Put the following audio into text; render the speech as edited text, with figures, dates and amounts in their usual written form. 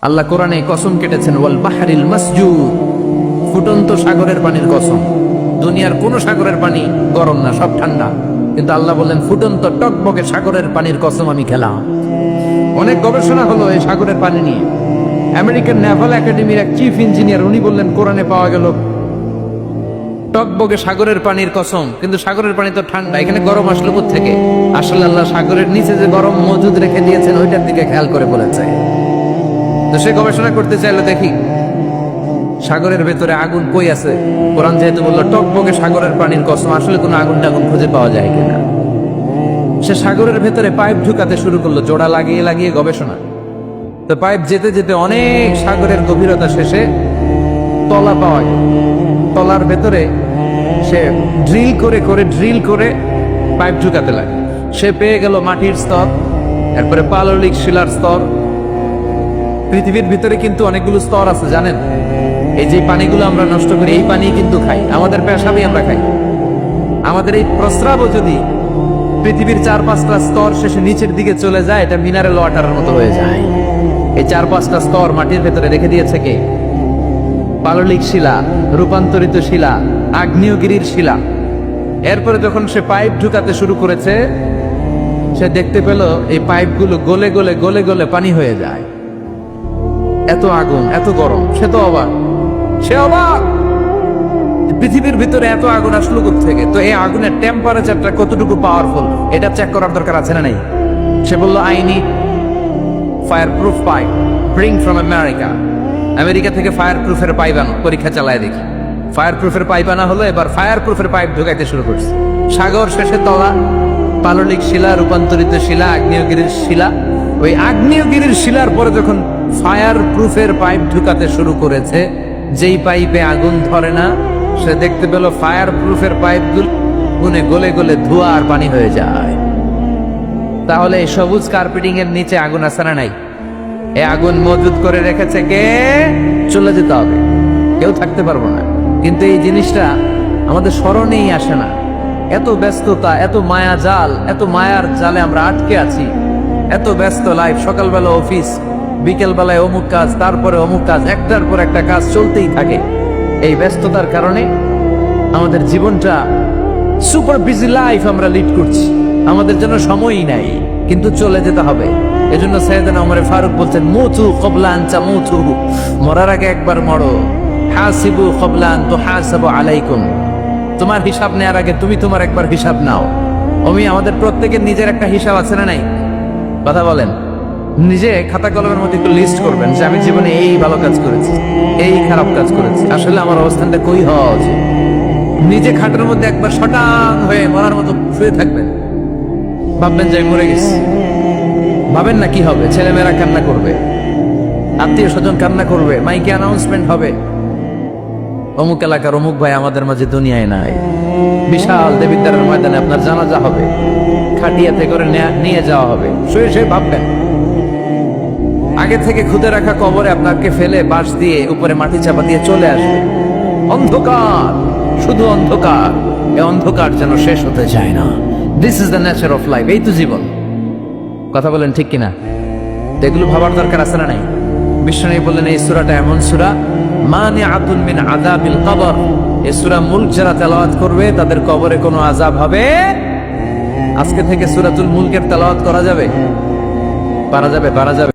আল্লাহ কোরআনে কসম কেটেছেন ওয়াল বাহরিল মাসজুর, ফুটন্ত সাগরের পানির কসম। দুনিয়ার কোন সাগরের পানি গরম না, সব ঠান্ডা, কিন্তু আল্লাহ বললেন ফুটন্ত টকবকে সাগরের পানির কসম আমি খেলাম। অনেক গবেষণা হলো এই সাগরের পানি নিয়ে। আমেরিকান নেভাল একাডেমির এক চিফ ইঞ্জিনিয়ার উনি বললেন কোরআনে পাওয়া গেল টকবকে সাগরের পানির কসম, কিন্তু সাগরের পানি তো ঠান্ডা, এখানে গরম আসলো থেকে। আসলে আল্লাহ সাগরের নিচে যে গরম মজুদ রেখে দিয়েছেন ওইটার দিকে খেয়াল করে বলেছে। তো সে গবেষণা করতে চাইলো, দেখি সাগরের ভেতরে আগুন কই আছে। কোরআন যেহেতু বললো টকবকে সাগরের পানির কসম, আসলে কোনো আগুন টাগুন খুঁজে পাওয়া যায় কিনা। সে সাগরের ভেতরে পাইপ ঢুকাতে শুরু করলো, জোড়া লাগিয়ে লাগিয়ে গবেষণা। তো পাইপ যেতে যেতে অনেক সাগরের গভীরতা শেষে তলা পাওয়া গেল। তলার ভেতরে সে ড্রিল করে পাইপ ঢুকাতে লাগে। সে পেয়ে গেল মাটির স্তর, এরপরে পাললিক শিলার স্তর। পৃথিবীর ভিতরে কিন্তু অনেকগুলো স্তর আছে জানেন। এই যে পানিগুলো আমরা নষ্ট করি, এই পানি কিন্তু খাই, আমাদের পেশাবই আমরা খাই। আমাদের এই প্রস্রাবও যদি পৃথিবীর 4-5টা স্তর শেষে নিচের দিকে চলে যায়, এটা মিনারেল ওয়াটারের মতো হয়ে যায়। এই 4-5টা স্তর মাটির ভেতরে রেখে দিয়েছে কে? পাললিক শিলা, রূপান্তরিত শিলা, আগ্নেয়গিরির শিলা। এরপরে যখন সে পাইপ ঢুকাতে শুরু করেছে, সে দেখতে পেল এই পাইপগুলো গলে গলে গলে গলে পানি হয়ে যায়। এত আগুন, এত গরম। সে অবাক, পৃথিবীর ভিতরে এত আগুন আসলো থেকে। তো এই আগুনের টেম্পারেচারটা কতটুকু পাওয়ারফুল এটা চেক করার দরকার আছে না নাই? সে বলল I need fire proof pipe, bring from America. America থেকে ফায়ার প্রুফের পাইপ আনো, পরীক্ষা চালায় দেখি। ফায়ার প্রুফের পাইপ আনা হলো, এবার ফায়ার প্রুফের পাইপ ঢুকাইতে শুরু করছে। সাগর শেষে তলা, পাললিক শিলা, রূপান্তরিত শিলা, আগ্নেয়গিরির শিলা। ওই আগ্নেয়গিরির শিলার পরে যখন ফায়ার প্রুফের পাইপ ঢুকাতে শুরু করেছে, যেই পাইপে আগুন ধরে না, সে দেখতে পেল ফায়ার প্রুফের পাইপগুলো গলে গলে ধোঁয়া আর পানি হয়ে যায়। তাহলে এই সবুজ কার্পেটিং এর নিচে আগুন আছে না নাই? এই আগুন মজুদ করে রেখেছে কে? চলে যেতে হবে, কেউ থাকতে পারবো না। কিন্তু এই জিনিসটা আমাদের স্মরণেই আসে না। এত ব্যস্ততা, এত মায়া জাল, এত মায়ার জালে আমরা আটকে আছি। এত ব্যস্ত লাইফ, সকালবেলা অফিস, বিকেল বেলায় অমুক কাজ, তারপরে অমুক কাজ, একটার পর একটা কাজ চলতেই থাকে। এই ব্যস্ততার কারণে আমাদের জীবনটা সুপার বিজি লাইফ আমরা লিড করছি, আমাদের জন্য সময়ই নাই, কিন্তু চলে যেতে হবে। এজন্য সাইয়েদনা ওমর ফারুক বলছেন মুতু ক্বাবলা আন তামুতু, মরার আগে একবার মরো। হাসিবু ক্বাবলা আন তুহাসাবু আলাইকুম, তোমার হিসাব নেওয়ার আগে তুমি তোমার একবার হিসাব নাও। আমাদের প্রত্যেকের নিজের একটা হিসাব আছে না নাই? কথা বলেন। নিজে খাতা কলমের মধ্যে একটু লিস্ট করবেন যে আমি জীবনে এই ভালো কাজ করেছি, এই খারাপ কাজ করেছি, আসলে আমার অবস্থানটা কই হওয়া উচিত। নিজে খাটের মধ্যে একবার শটাং হয়ে মরার মতো শুয়ে থাকবেন, ভাববেন যে আমি মরে গেছি। ভাবেন না কি হবে? ছেলেমেয়েরা কান্না করবে, আত্মীয় স্বজন কান্না করবে, মাইকে অ্যানাউন্সমেন্ট হবে অমুক এলাকার অমুক ভাই আমাদের মাঝে দুনিয়ায় নাই। বিশাল দেবিদ্বারের ময়দানে আপনার জানাজা হবে, খাটিয়াতে করে নিয়ে যাওয়া হবে। শুয়ে শুয়ে ভাববেন, আগে থেকে খুদে রাখা কবরে আপনাকে ফেলে বাঁশ দিয়ে উপরে মাটি চাপা দিয়ে চলে আসবে। অন্ধকার, শুধু অন্ধকার। এই অন্ধকার যেন শেষ হতে চায় না। This is the nature of life. এই তো জীবন। কথা বলেন ঠিক কিনা? এগুলো ভাবার দরকার আছে না নাই? বিশ্বনবী বললেন এই সূরাটা এমন সূরা মানিআতুন মিন আযাবিল কবর। এই সূরা মুলক যারা তেলাওয়াত করবে তাদের কবরে কোনো আযাব হবে। আজকে থেকে সূরাতুল মুলকের তেলাওয়াত করা যাবে, পারা যাবে।